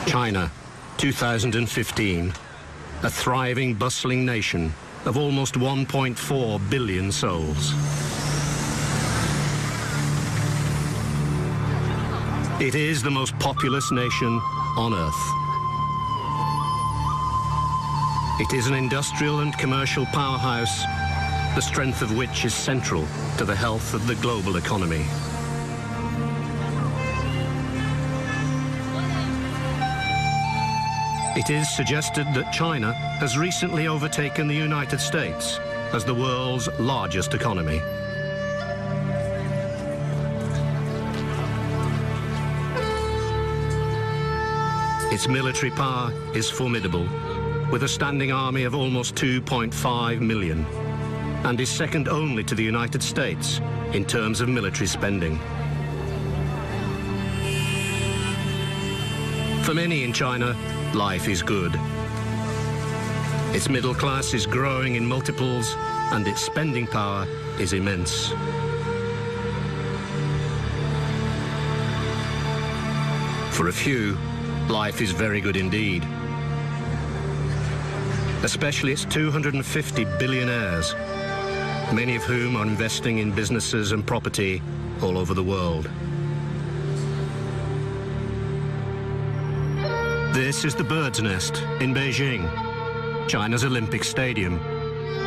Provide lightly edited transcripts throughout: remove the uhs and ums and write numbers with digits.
China, 2015, a thriving, bustling nation of almost 1.4 billion souls. It is the most populous nation on Earth. It is an industrial and commercial powerhouse, the strength of which is central to the health of the global economy. It is suggested that China has recently overtaken the United States as the world's largest economy. Its military power is formidable, with a standing army of almost 2.5 million, and is second only to the United States in terms of military spending. For many in China, life is good. Its middle class is growing in multiples, and its spending power is immense. For a few, life is very good indeed. Especially its 250 billionaires, many of whom are investing in businesses and property all over the world. This is the Bird's Nest in Beijing, China's Olympic Stadium,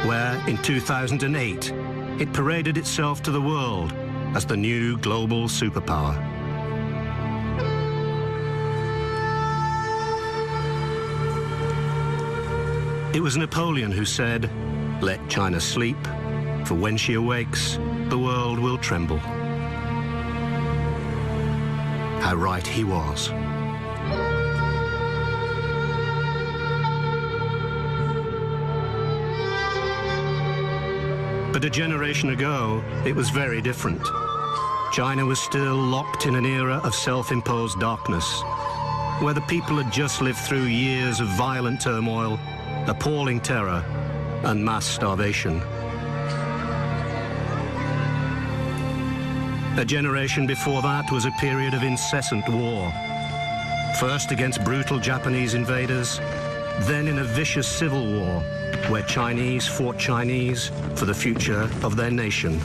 where in 2008 it paraded itself to the world as the new global superpower. It was Napoleon who said, "Let China sleep, for when she awakes, the world will tremble." How right he was. But a generation ago, it was very different. China was still locked in an era of self-imposed darkness, where the people had just lived through years of violent turmoil, appalling terror, and mass starvation. A generation before that was a period of incessant war, first against brutal Japanese invaders, then in a vicious civil war, where Chinese fought Chinese for the future of their nation.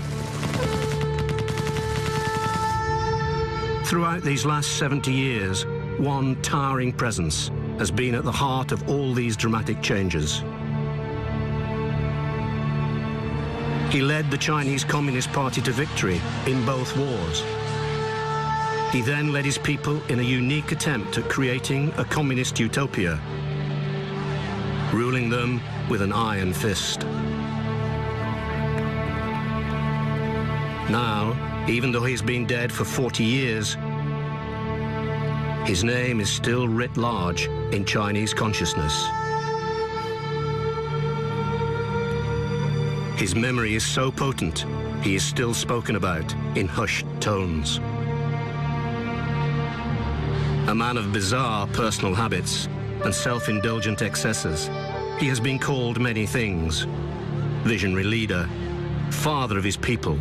Throughout these last 70 years, one towering presence has been at the heart of all these dramatic changes. He led the Chinese Communist Party to victory in both wars. He then led his people in a unique attempt at creating a communist utopia, ruling them with an iron fist. Now, even though he's been dead for 40 years, his name is still writ large in Chinese consciousness. His memory is so potent, he is still spoken about in hushed tones. A man of bizarre personal habits and self-indulgent excesses, he has been called many things: visionary leader, father of his people,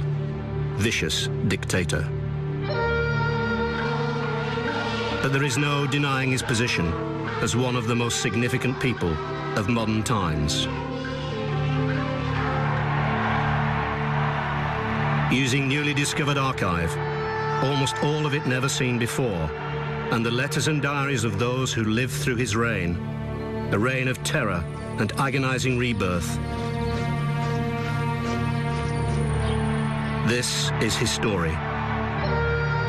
vicious dictator. But there is no denying his position as one of the most significant people of modern times. Using newly discovered archive, almost all of it never seen before, and the letters and diaries of those who lived through his reign, a reign of terror and agonizing rebirth. This is his story,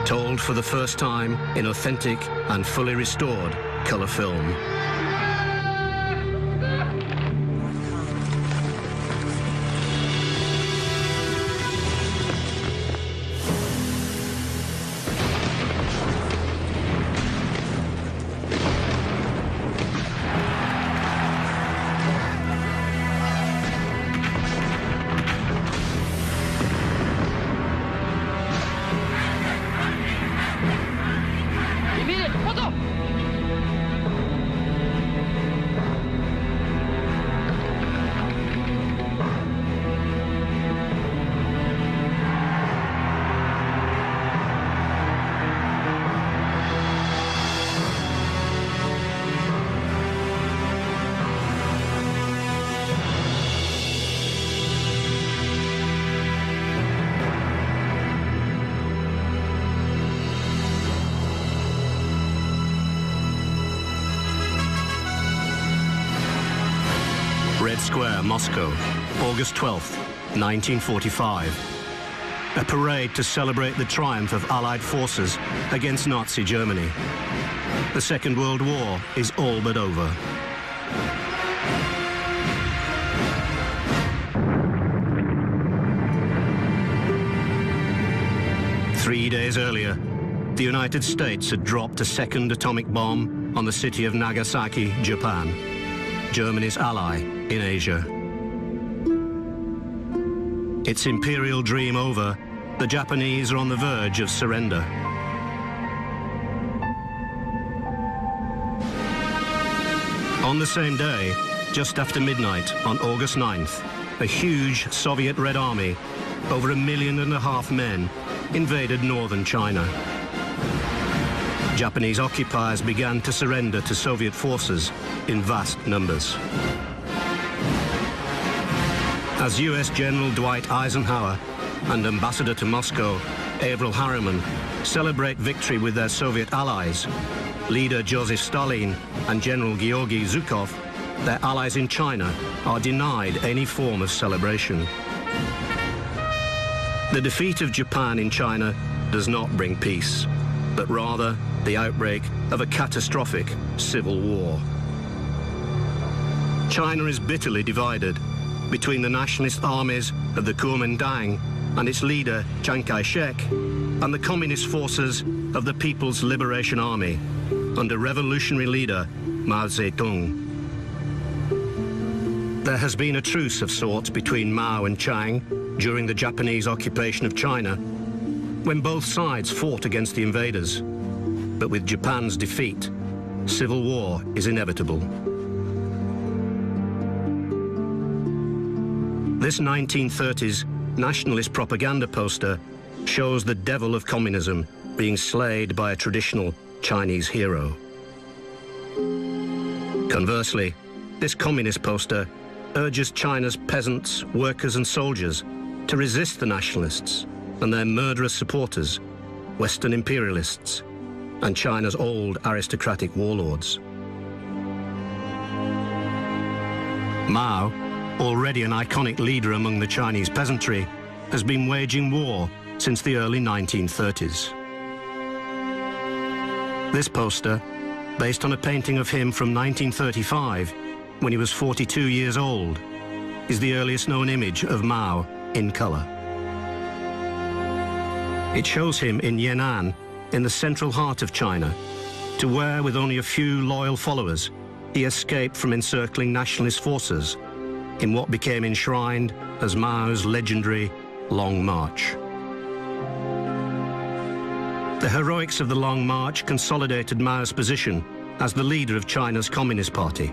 told for the first time in authentic and fully restored color film. Square, Moscow, August 12th, 1945. A parade to celebrate the triumph of Allied forces against Nazi Germany. The Second World War is all but over. Three days earlier, the United States had dropped a second atomic bomb on the city of Nagasaki, Japan, Germany's ally in Asia. Its imperial dream over, the Japanese are on the verge of surrender. On the same day, just after midnight on August 9th, a huge Soviet Red Army, over 1.5 million men, invaded northern China. Japanese occupiers began to surrender to Soviet forces in vast numbers. As US General Dwight Eisenhower and Ambassador to Moscow, Averell Harriman, celebrate victory with their Soviet allies, leader Joseph Stalin and General Georgy Zhukov, their allies in China, are denied any form of celebration. The defeat of Japan in China does not bring peace, but rather the outbreak of a catastrophic civil war. China is bitterly divided between the nationalist armies of the Kuomintang and its leader Chiang Kai-shek and the communist forces of the People's Liberation Army under revolutionary leader Mao Zedong. There has been a truce of sorts between Mao and Chiang during the Japanese occupation of China, when both sides fought against the invaders. But with Japan's defeat, civil war is inevitable. This 1930s nationalist propaganda poster shows the devil of communism being slayed by a traditional Chinese hero. Conversely, this communist poster urges China's peasants, workers and soldiers to resist the nationalists and their murderous supporters, Western imperialists, and China's old aristocratic warlords. Mao, already an iconic leader among the Chinese peasantry, has been waging war since the early 1930s. This poster, based on a painting of him from 1935, when he was 42 years old, is the earliest known image of Mao in colour. It shows him in Yan'an, in the central heart of China, to where, with only a few loyal followers, he escaped from encircling nationalist forces in what became enshrined as Mao's legendary Long March. The heroics of the Long March consolidated Mao's position as the leader of China's Communist Party.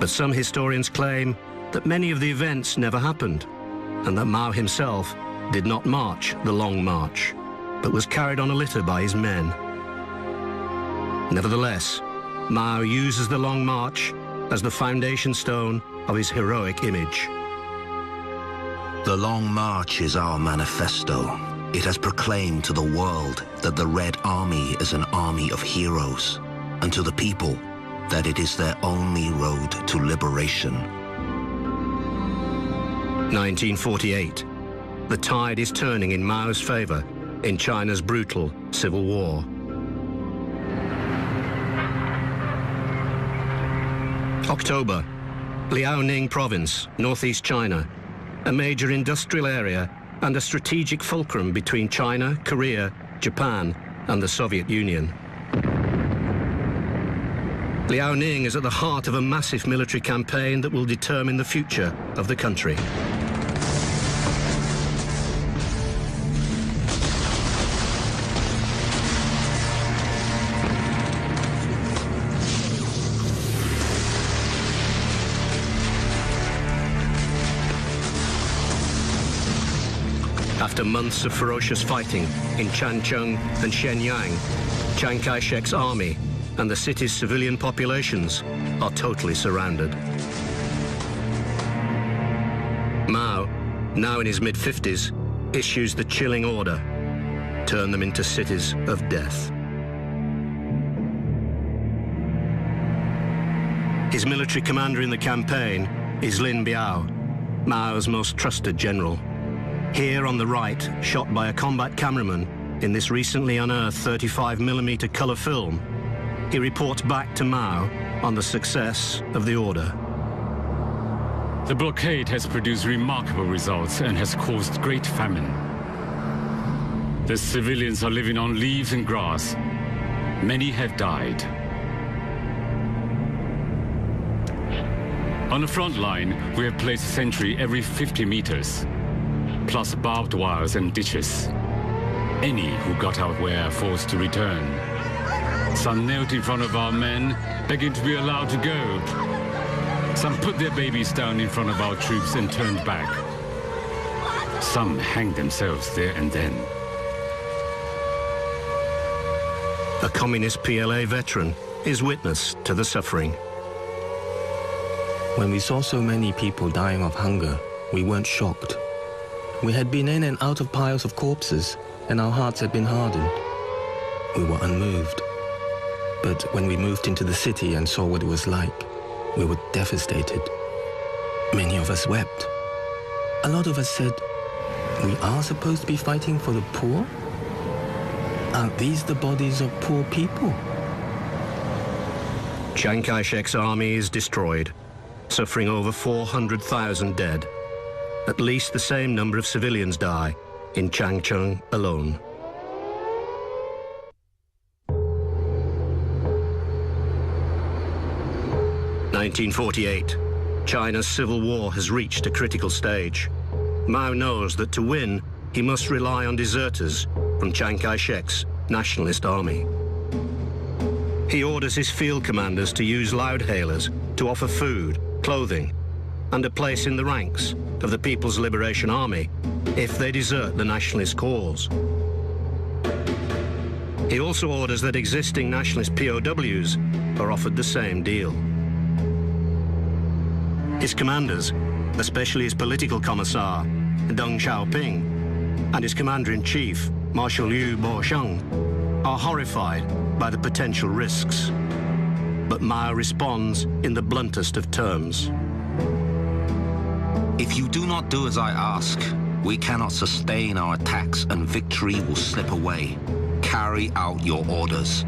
But some historians claim that many of the events never happened, and that Mao himself did not march the Long March, but was carried on a litter by his men. Nevertheless, Mao uses the Long March as the foundation stone of his heroic image. The Long March is our manifesto. It has proclaimed to the world that the Red Army is an army of heroes, and to the people that it is their only road to liberation. 1948. The tide is turning in Mao's favor in China's brutal civil war. October. Liaoning Province, northeast China, a major industrial area and a strategic fulcrum between China, Korea, Japan, and the Soviet Union. Liaoning is at the heart of a massive military campaign that will determine the future of the country. After months of ferocious fighting in Changchun and Shenyang, Chiang Kai-shek's army and the city's civilian populations are totally surrounded. Mao, now in his mid-50s, issues the chilling order: turn them into cities of death. His military commander in the campaign, is Lin Biao, Mao's most trusted general. Here on the right, shot by a combat cameraman in this recently unearthed 35mm color film, he reports back to Mao on the success of the order. The blockade has produced remarkable results and has caused great famine. The civilians are living on leaves and grass. Many have died. On the front line, we have placed a sentry every 50 meters, plus barbed wires and ditches. Any who got out were forced to return. Some knelt in front of our men, begging to be allowed to go. Some put their babies down in front of our troops and turned back. Some hanged themselves there and then. A communist PLA veteran is witness to the suffering. When we saw so many people dying of hunger, we weren't shocked. We had been in and out of piles of corpses, and our hearts had been hardened. We were unmoved. But when we moved into the city and saw what it was like, we were devastated. Many of us wept. A lot of us said, we are supposed to be fighting for the poor? Aren't these the bodies of poor people? Chiang Kai-shek's army is destroyed, suffering over 400,000 dead. At least the same number of civilians die in Changchun alone. (1948). China's civil war has reached a critical stage. Mao knows that to win, he must rely on deserters from Chiang Kai-shek's nationalist army. He orders his field commanders to use loudhailers to offer food, clothing, and a place in the ranks of the People's Liberation Army if they desert the nationalist cause. He also orders that existing nationalist POWs are offered the same deal. His commanders, especially his political commissar, Deng Xiaoping, and his commander-in-chief, Marshal Liu Bosheng, are horrified by the potential risks. But Mao responds in the bluntest of terms. If you do not do as I ask, we cannot sustain our attacks and victory will slip away. Carry out your orders.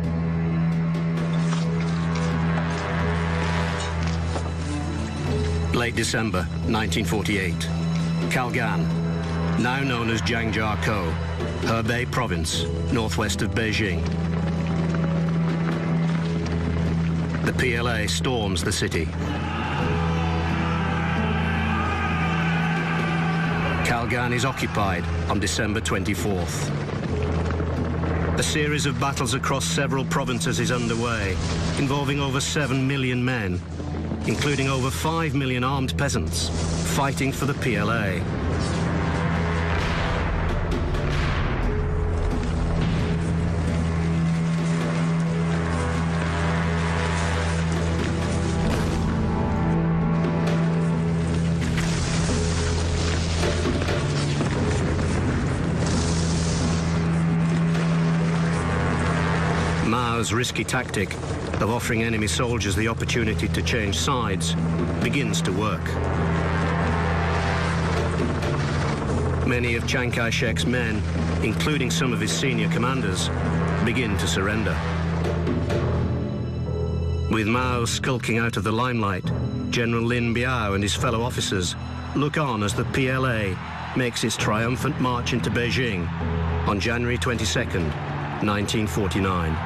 Late December 1948. Kalgan, now known as Jiangjiakou, Hebei Province, northwest of Beijing. The PLA storms the city. Kalgan is occupied on December 24th. A series of battles across several provinces is underway, involving over 7 million men, including over 5 million armed peasants, fighting for the PLA. Mao's risky tactic of offering enemy soldiers the opportunity to change sides begins to work. Many of Chiang Kai-shek's men, including some of his senior commanders, begin to surrender. With Mao skulking out of the limelight, General Lin Biao and his fellow officers look on as the PLA makes its triumphant march into Beijing on January 22nd, 1949.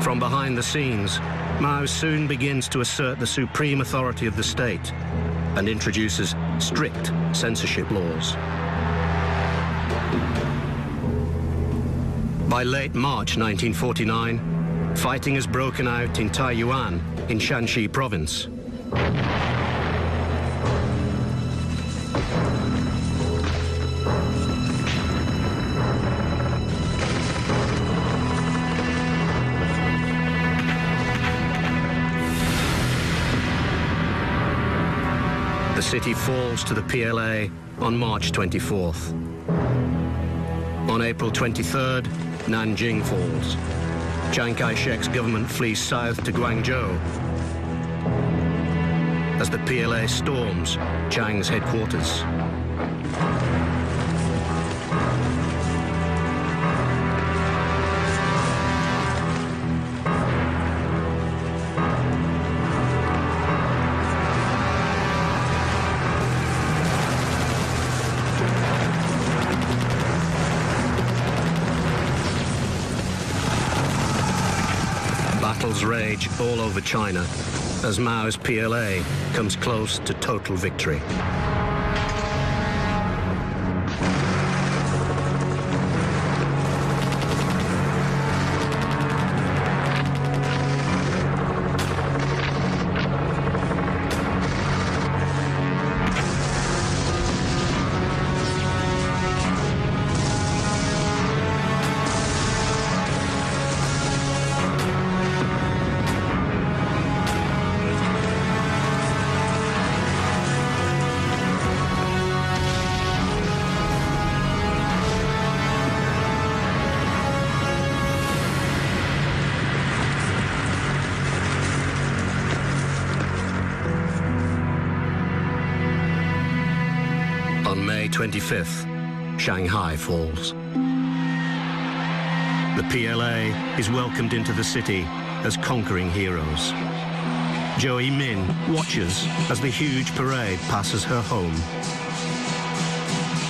From behind the scenes, Mao soon begins to assert the supreme authority of the state and introduces strict censorship laws. By late March 1949, fighting has broken out in Taiyuan in Shanxi province. The city falls to the PLA on March 24th. On April 23rd, Nanjing falls. Chiang Kai-shek's government flees south to Guangzhou. as the PLA storms Chiang's headquarters. Battles rage all over China as Mao's PLA comes close to total victory. On May 25th, Shanghai falls. The PLA is welcomed into the city as conquering heroes. Zhou Yimin watches as the huge parade passes her home.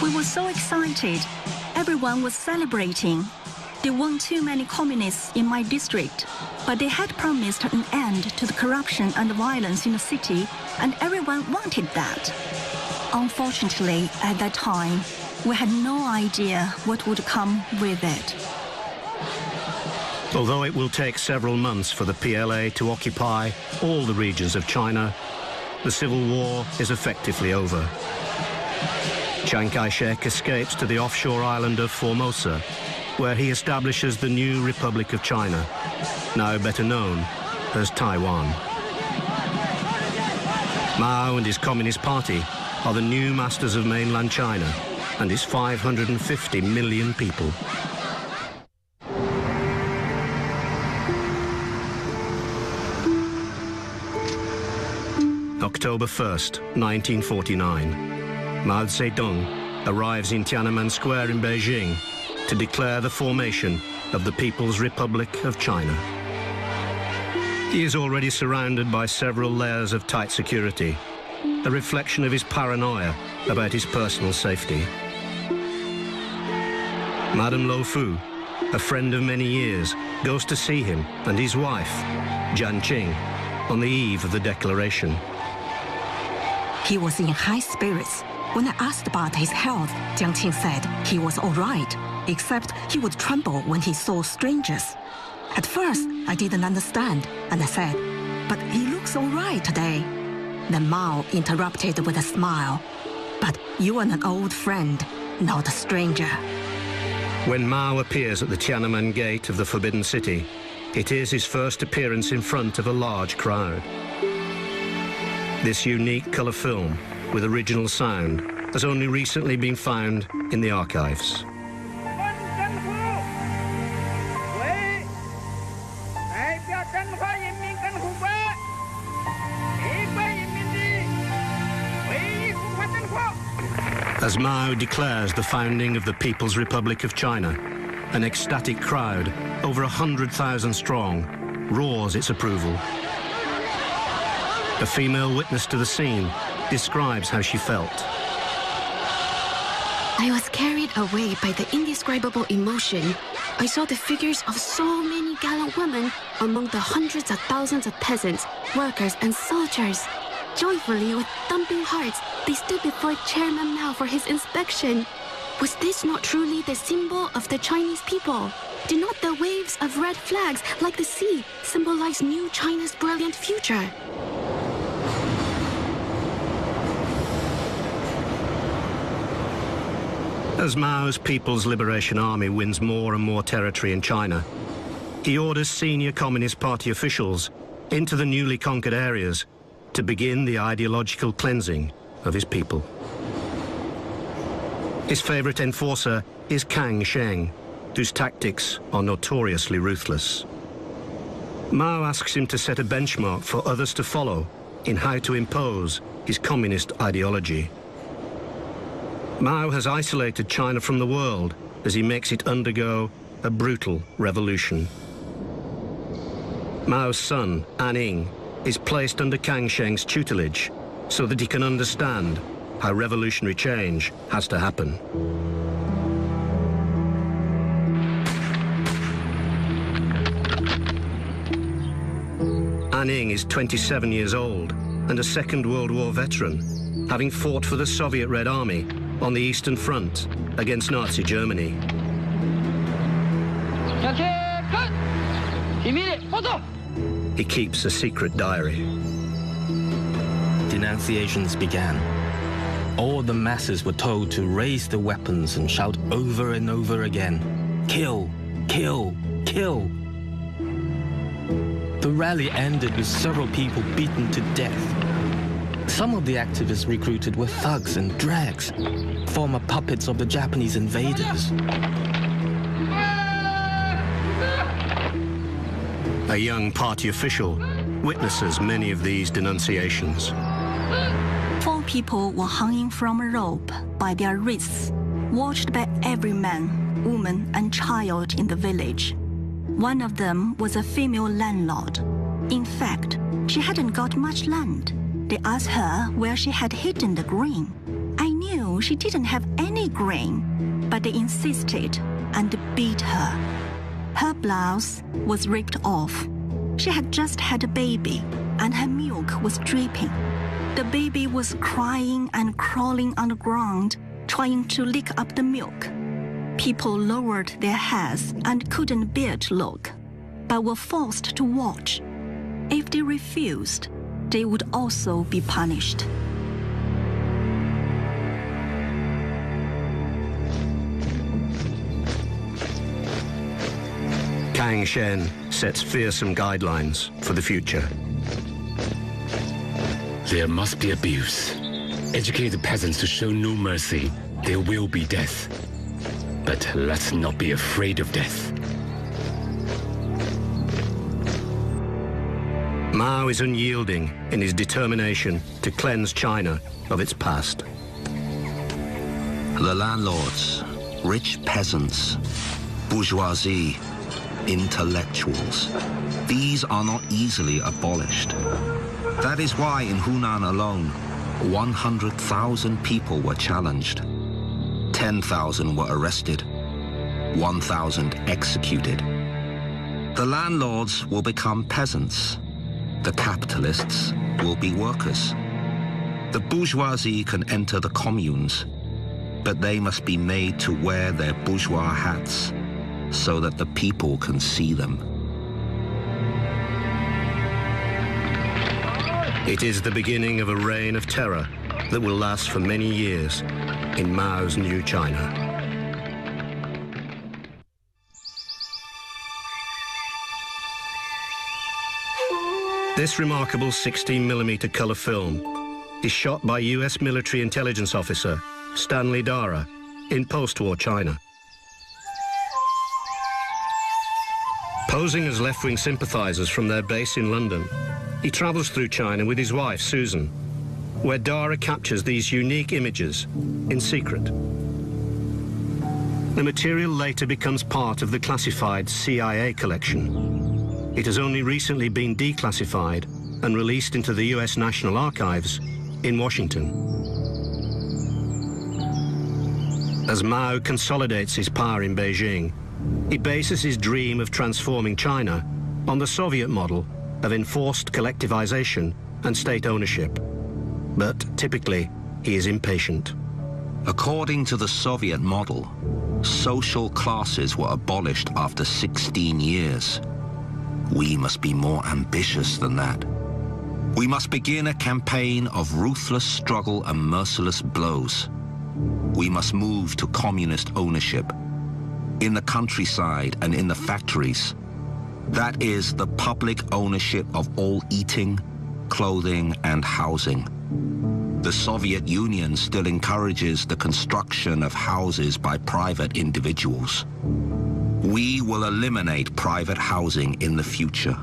We were so excited. Everyone was celebrating. There weren't too many communists in my district, but they had promised an end to the corruption and violence in the city, and everyone wanted that. Unfortunately, at that time, we had no idea what would come with it. Although it will take several months for the PLA to occupy all the regions of China, the civil war is effectively over. Chiang Kai-shek escapes to the offshore island of Formosa, where he establishes the new Republic of China, now better known as Taiwan. Mao and his Communist Party are the new masters of mainland China and its 550 million people. October 1st, 1949. Mao Zedong arrives in Tiananmen Square in Beijing to declare the formation of the People's Republic of China. He is already surrounded by several layers of tight security, a reflection of his paranoia about his personal safety. Madame Lo Fu, a friend of many years, goes to see him and his wife, Jian Qing, on the eve of the declaration. He was in high spirits. When I asked about his health, Jiang Qing said he was all right, except he would tremble when he saw strangers. At first, I didn't understand, and I said, "But he looks all right today." Then Mao interrupted with a smile. "But you are an old friend, not a stranger." When Mao appears at the Tiananmen Gate of the Forbidden City, it is his first appearance in front of a large crowd. This unique colour film, with original sound, has only recently been found in the archives. As Mao declares the founding of the People's Republic of China, an ecstatic crowd, over 100,000 strong, roars its approval. A female witness to the scene describes how she felt. I was carried away by the indescribable emotion. I saw the figures of so many gallant women among the hundreds of thousands of peasants, workers, and soldiers. Joyfully, with thumping hearts, they stood before Chairman Mao for his inspection. Was this not truly the symbol of the Chinese people? Did not the waves of red flags, like the sea, symbolize new China's brilliant future? As Mao's People's Liberation Army wins more and more territory in China, he orders senior Communist Party officials into the newly conquered areas to begin the ideological cleansing of his people. His favorite enforcer is Kang Sheng, whose tactics are notoriously ruthless. Mao asks him to set a benchmark for others to follow in how to impose his communist ideology. Mao has isolated China from the world as he makes it undergo a brutal revolution. Mao's son, An, is placed under Kang Sheng's tutelage so that he can understand how revolutionary change has to happen. An is 27 years old and a Second World War veteran, having fought for the Soviet Red Army on the Eastern Front against Nazi Germany. He keeps a secret diary. Denunciations began. All the masses were told to raise their weapons and shout over and over again, "Kill, kill, kill." The rally ended with several people beaten to death. Some of the activists recruited were thugs and drags, former puppets of the Japanese invaders. A young party official witnesses many of these denunciations. 4 people were hanging from a rope by their wrists, watched by every man, woman, and child in the village. One of them was a female landlord. In fact, she hadn't got much land. They asked her where she had hidden the grain. I knew she didn't have any grain, but they insisted and beat her. Her blouse was ripped off. She had just had a baby, and her milk was dripping. The baby was crying and crawling on the ground, trying to lick up the milk. People lowered their heads and couldn't bear to look, but were forced to watch. If they refused, they would also be punished. Kang Sheng sets fearsome guidelines for the future. There must be abuse. Educate the peasants to show no mercy. There will be death. But let's not be afraid of death. Mao is unyielding in his determination to cleanse China of its past. The landlords, rich peasants, bourgeoisie, intellectuals, these are not easily abolished. That is why in Hunan alone, 100,000 people were challenged. 10,000 were arrested, 1,000 executed. The landlords will become peasants. The capitalists will be workers. The bourgeoisie can enter the communes, but they must be made to wear their bourgeois hats so that the people can see them. It is the beginning of a reign of terror that will last for many years in Mao's new China. This remarkable 16mm color film is shot by US military intelligence officer Stanley Dara in post-war China. Posing as left-wing sympathizers from their base in London, he travels through China with his wife, Susan, where Dara captures these unique images in secret. The material later becomes part of the classified CIA collection. It has only recently been declassified and released into the US National Archives in Washington. As Mao consolidates his power in Beijing, he bases his dream of transforming China on the Soviet model of enforced collectivization and state ownership. But typically, he is impatient. According to the Soviet model, social classes were abolished after 16 years. We must be more ambitious than that. We must begin a campaign of ruthless struggle and merciless blows. We must move to communist ownership in the countryside and in the factories. That is the public ownership of all eating, clothing, and housing. The Soviet Union still encourages the construction of houses by private individuals. We will eliminate private housing in the future.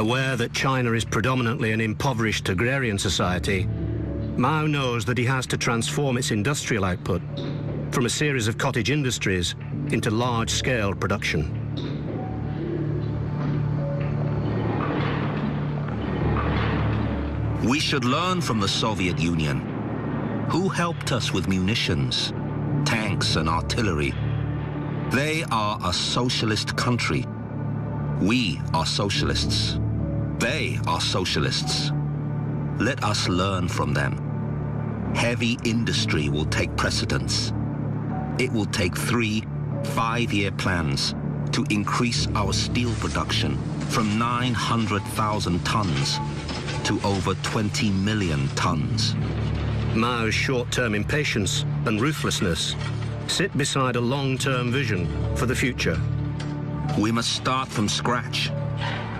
Aware that China is predominantly an impoverished agrarian society, Mao knows that he has to transform its industrial output from a series of cottage industries into large-scale production. We should learn from the Soviet Union. Who helped us with munitions, tanks and artillery? They are a socialist country. We are socialists. They are socialists. Let us learn from them. Heavy industry will take precedence. It will take 3 5-year plans to increase our steel production from 900,000 tons to over 20 million tons. Mao's short-term impatience and ruthlessness sit beside a long-term vision for the future. We must start from scratch.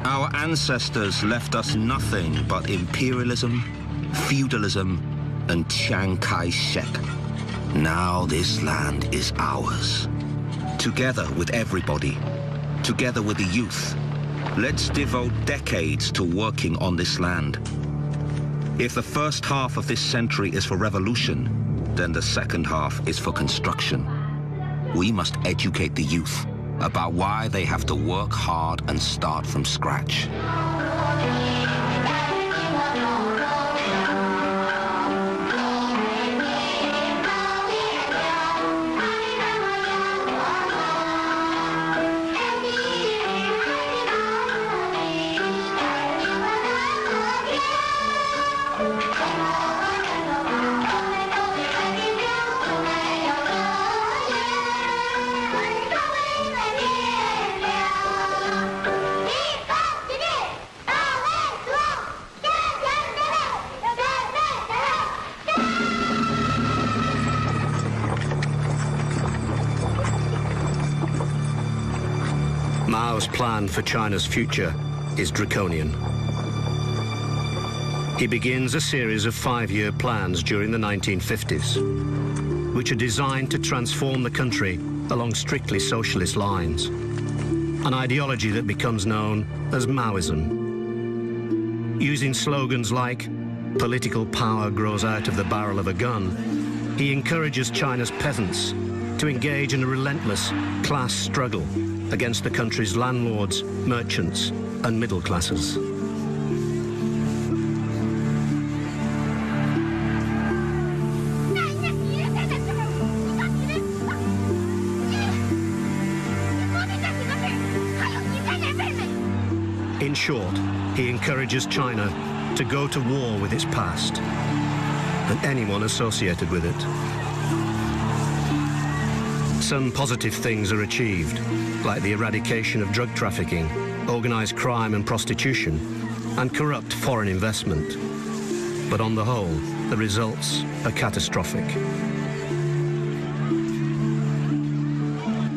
Our ancestors left us nothing but imperialism, feudalism, and Chiang Kai-shek. Now this land is ours. Together with everybody, together with the youth, let's devote decades to working on this land. If the first half of this century is for revolution, then the second half is for construction. We must educate the youth about why they have to work hard and start from scratch. Mao's plan for China's future is draconian. He begins a series of 5-year plans during the 1950s, which are designed to transform the country along strictly socialist lines, an ideology that becomes known as Maoism. Using slogans like, "Political power grows out of the barrel of a gun," he encourages China's peasants to engage in a relentless class struggle against the country's landlords, merchants, and middle classes. In short, he encourages China to go to war with its past and anyone associated with it. Some positive things are achieved, like the eradication of drug trafficking, organized crime and prostitution, and corrupt foreign investment. But on the whole, the results are catastrophic.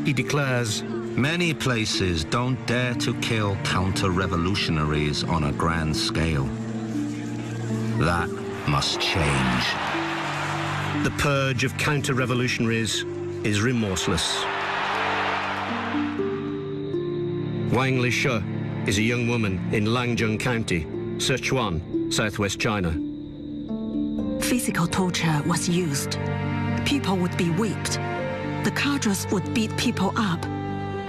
He declares, "Many places don't dare to kill counter-revolutionaries on a grand scale. That must change." the purge of counter-revolutionaries is remorseless. Wang Lishe is a young woman in Langjung County, Sichuan, southwest China. Physical torture was used. People would be whipped. The cadres would beat people up,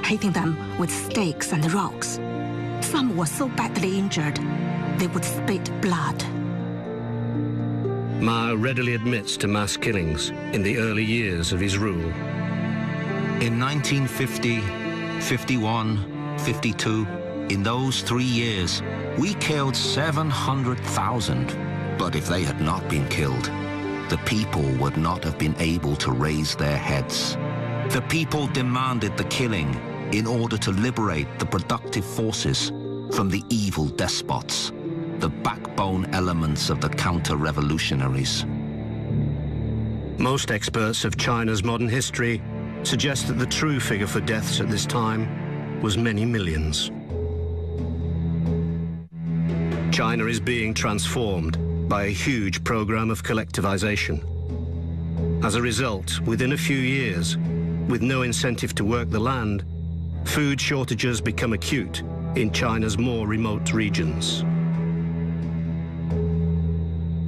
hitting them with stakes and rocks. Some were so badly injured, they would spit blood. Mao readily admits to mass killings in the early years of his rule. In 1950, 51, 52, in those 3 years, we killed 700,000. But if they had not been killed, the people would not have been able to raise their heads. The people demanded the killing in order to liberate the productive forces from the evil despots, the backbone elements of the counter-revolutionaries. Most experts of China's modern history suggest that the true figure for deaths at this time was many millions. China is being transformed by a huge program of collectivization. As a result, within a few years, with no incentive to work the land, food shortages become acute in China's more remote regions.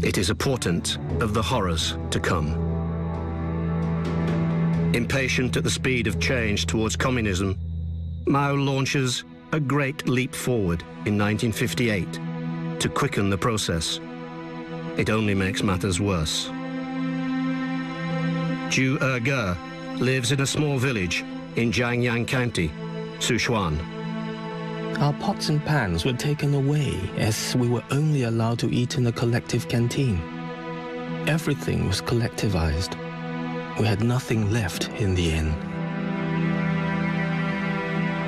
It is a portent of the horrors to come. Impatient at the speed of change towards communism, Mao launches a great leap forward in 1958 to quicken the process. It only makes matters worse. Zhu Erge lives in a small village in Jiangyang County, Sichuan. Our pots and pans were taken away as we were only allowed to eat in a collective canteen. Everything was collectivized. We had nothing left in the end.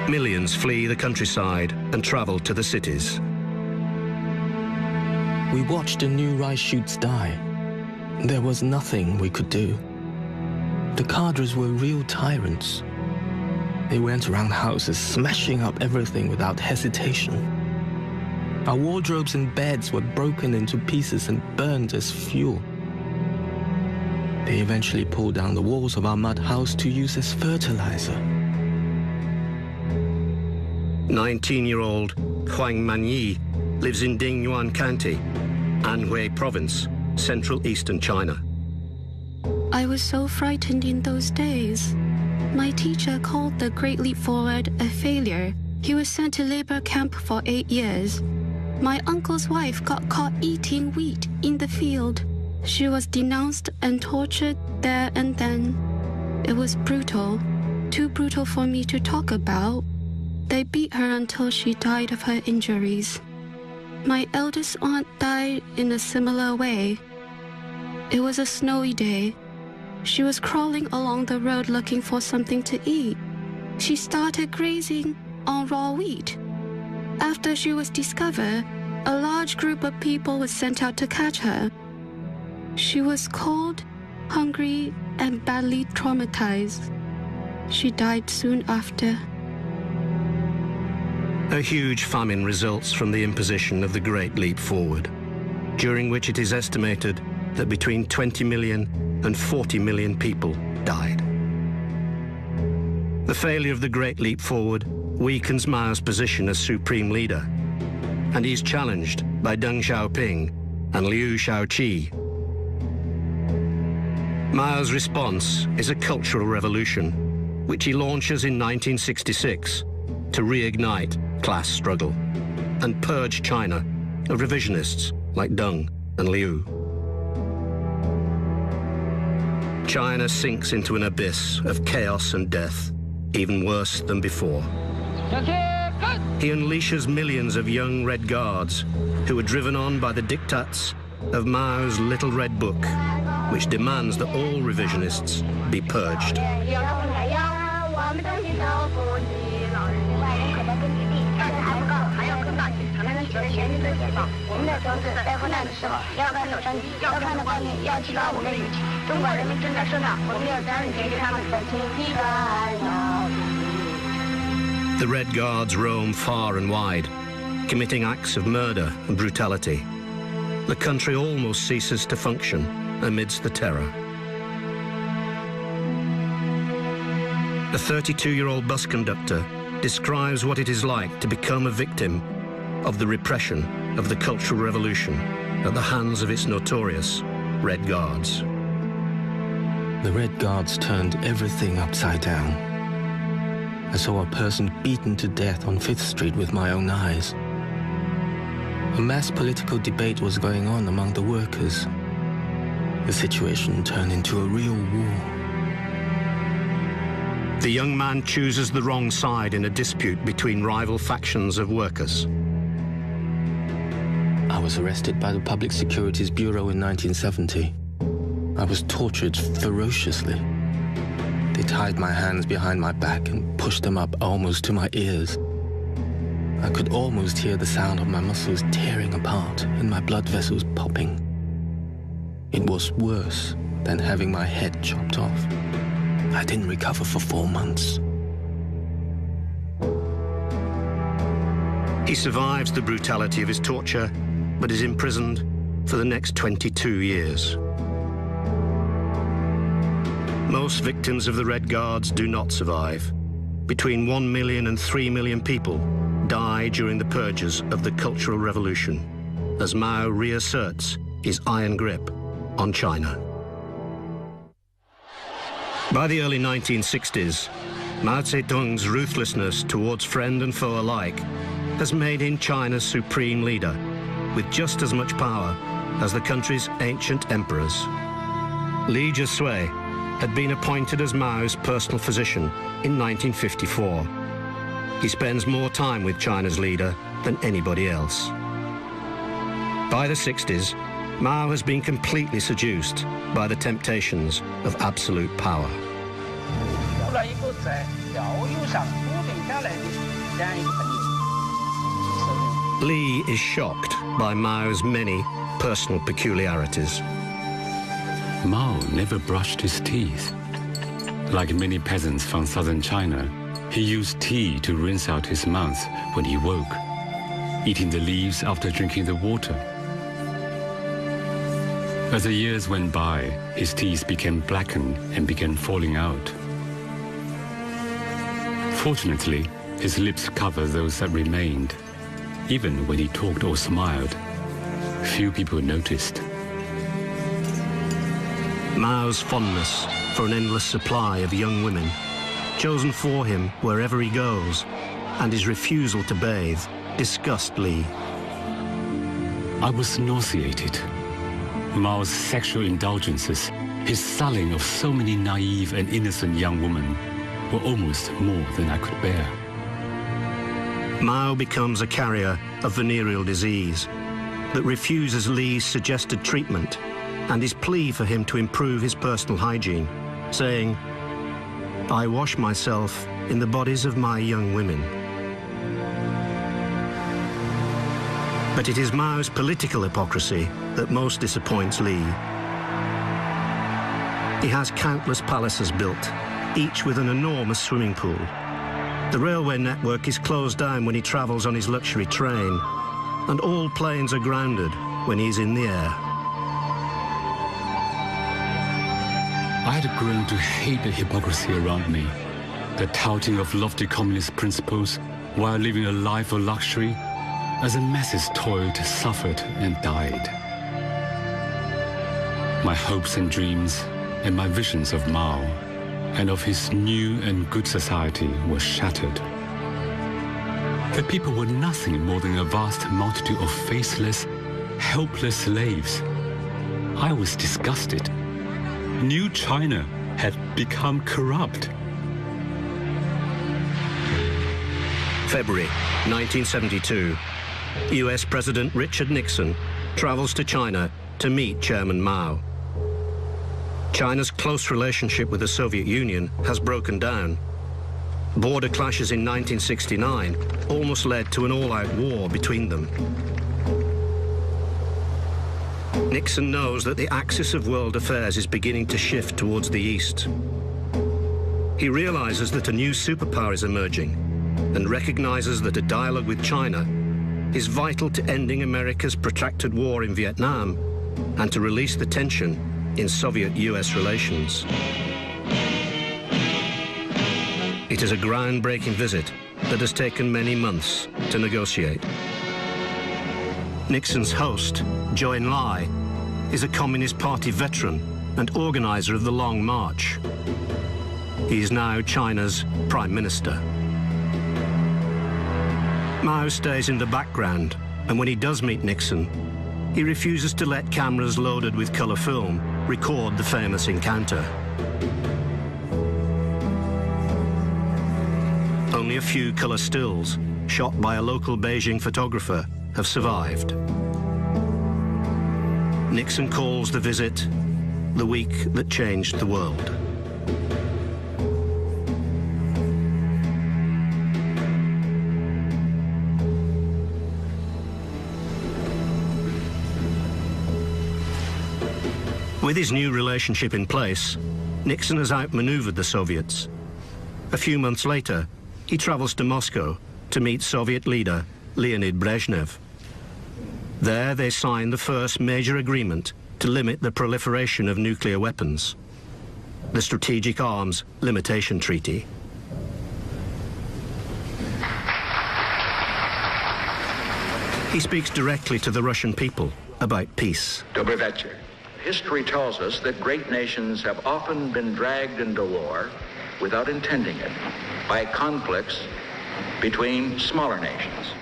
Millions flee the countryside and travel to the cities. We watched the new rice shoots die. There was nothing we could do. The cadres were real tyrants. They went around houses smashing up everything without hesitation. Our wardrobes and beds were broken into pieces and burned as fuel. They eventually pulled down the walls of our mud house to use as fertilizer. 19-year-old Huang Manyi lives in Dingyuan County, Anhui Province, central eastern China. I was so frightened in those days. My teacher called the Great Leap Forward a failure. He was sent to labor camp for 8 years. My uncle's wife got caught eating wheat in the field. She was denounced and tortured there and then. It was brutal, too brutal for me to talk about. They beat her until she died of her injuries. My eldest aunt died in a similar way. It was a snowy day. She was crawling along the road looking for something to eat. She started grazing on raw wheat. After she was discovered, a large group of people was sent out to catch her. She was cold, hungry, and badly traumatized. She died soon after. A huge famine results from the imposition of the Great Leap Forward, during which it is estimated that between 20 million and 40 million people died. The failure of the Great Leap Forward weakens Mao's position as supreme leader, and he's challenged by Deng Xiaoping and Liu Shaoqi. Mao's response is a cultural revolution, which he launches in 1966 to reignite class struggle and purge China of revisionists like Deng and Liu. China sinks into an abyss of chaos and death, even worse than before. He unleashes millions of young Red Guards who are driven on by the diktats of Mao's Little Red Book, which demands that all revisionists be purged. The Red Guards roam far and wide, committing acts of murder and brutality. The country almost ceases to function amidst the terror. A 32-year-old bus conductor describes what it is like to become a victim of the repression of the Cultural Revolution at the hands of its notorious Red Guards. The Red Guards turned everything upside down. I saw a person beaten to death on 5th Street with my own eyes. A mass political debate was going on among the workers. The situation turned into a real war. The young man chooses the wrong side in a dispute between rival factions of workers. I was arrested by the Public Securities Bureau in 1970. I was tortured ferociously. They tied my hands behind my back and pushed them up almost to my ears. I could almost hear the sound of my muscles tearing apart and my blood vessels popping. It was worse than having my head chopped off. I didn't recover for 4 months. He survives the brutality of his torture, but is imprisoned for the next 22 years. Most victims of the Red Guards do not survive. Between 1 million and 3 million people die during the purges of the Cultural Revolution, as Mao reasserts his iron grip on China. By the early 1960s, Mao Zedong's ruthlessness towards friend and foe alike has made him China's supreme leader, with just as much power as the country's ancient emperors. Li Jisui had been appointed as Mao's personal physician in 1954. He spends more time with China's leader than anybody else. By the 60s, Mao has been completely seduced by the temptations of absolute power. Li is shocked by Mao's many personal peculiarities. Mao never brushed his teeth. Like many peasants from southern China, he used tea to rinse out his mouth when he woke, eating the leaves after drinking the water. As the years went by, his teeth became blackened and began falling out. Fortunately, his lips covered those that remained. Even when he talked or smiled, few people noticed. Mao's fondness for an endless supply of young women, chosen for him wherever he goes, and his refusal to bathe disgust Li. I was nauseated. Mao's sexual indulgences, his sullying of so many naive and innocent young women, were almost more than I could bear. Mao becomes a carrier of venereal disease that refuses Li's suggested treatment and his plea for him to improve his personal hygiene, saying, "I wash myself in the bodies of my young women." But it is Mao's political hypocrisy that most disappoints Li. He has countless palaces built, each with an enormous swimming pool. The railway network is closed down when he travels on his luxury train, and all planes are grounded when he's in the air. I had grown to hate the hypocrisy around me, the touting of lofty communist principles while living a life of luxury, as the masses toiled, suffered, and died. My hopes and dreams and my visions of Mao and of his new and good society were shattered. The people were nothing more than a vast multitude of faceless, helpless slaves. I was disgusted. New China had become corrupt. February 1972. US President Richard Nixon travels to China to meet Chairman Mao. China's close relationship with the Soviet Union has broken down. Border clashes in 1969 almost led to an all-out war between them. Nixon knows that the axis of world affairs is beginning to shift towards the east. He realizes that a new superpower is emerging and recognizes that a dialogue with China is vital to ending America's protracted war in Vietnam and to release the tension in Soviet-US relations. It is a groundbreaking visit that has taken many months to negotiate. Nixon's host, Zhou Enlai, is a Communist Party veteran and organizer of the Long March. He is now China's Prime Minister. Mao stays in the background, and when he does meet Nixon, he refuses to let cameras loaded with color film record the famous encounter. Only a few color stills, shot by a local Beijing photographer, have survived. Nixon calls the visit the week that changed the world. With his new relationship in place, Nixon has outmaneuvered the Soviets. A few months later, he travels to Moscow to meet Soviet leader Leonid Brezhnev. There they sign the first major agreement to limit the proliferation of nuclear weapons, the Strategic Arms Limitation Treaty. He speaks directly to the Russian people about peace. Dobry večer. History tells us that great nations have often been dragged into war without intending it by conflicts between smaller nations.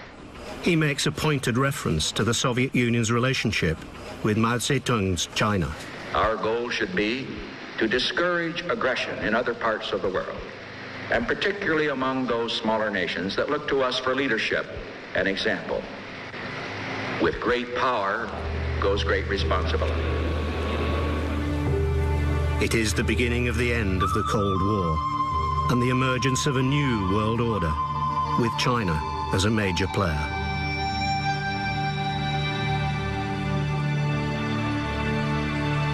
He makes a pointed reference to the Soviet Union's relationship with Mao Zedong's China. Our goal should be to discourage aggression in other parts of the world, and particularly among those smaller nations that look to us for leadership and example. With great power goes great responsibility. It is the beginning of the end of the Cold War and the emergence of a new world order, with China as a major player.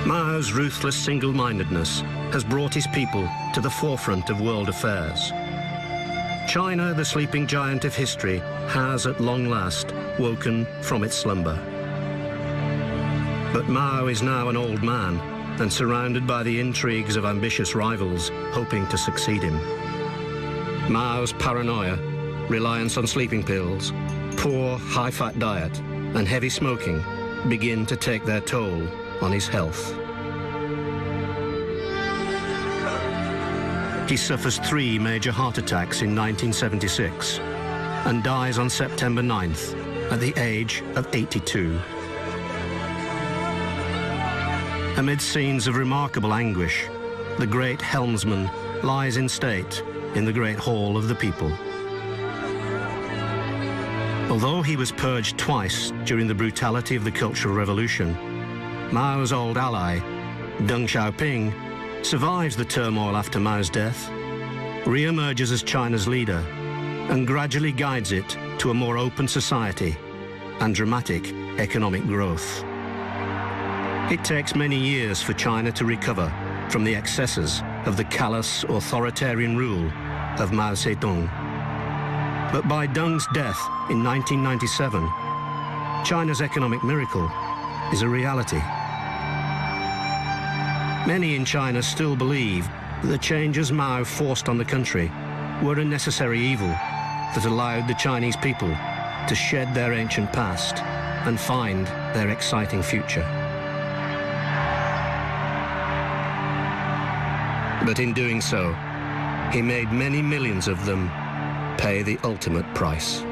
Mao's ruthless single-mindedness has brought his people to the forefront of world affairs. China, the sleeping giant of history, has at long last woken from its slumber. But Mao is now an old man and surrounded by the intrigues of ambitious rivals hoping to succeed him. Mao's paranoia, reliance on sleeping pills, poor high-fat diet and heavy smoking begin to take their toll on his health. He suffers 3 major heart attacks in 1976 and dies on September 9th at the age of 82. Amid scenes of remarkable anguish, the great helmsman lies in state in the Great Hall of the People. Although he was purged twice during the brutality of the Cultural Revolution, Mao's old ally, Deng Xiaoping, survives the turmoil after Mao's death, re-emerges as China's leader, and gradually guides it to a more open society and dramatic economic growth. It takes many years for China to recover from the excesses of the callous, authoritarian rule of Mao Zedong. But by Deng's death in 1997, China's economic miracle is a reality. Many in China still believe that the changes Mao forced on the country were a necessary evil that allowed the Chinese people to shed their ancient past and find their exciting future. But in doing so, he made many millions of them pay the ultimate price.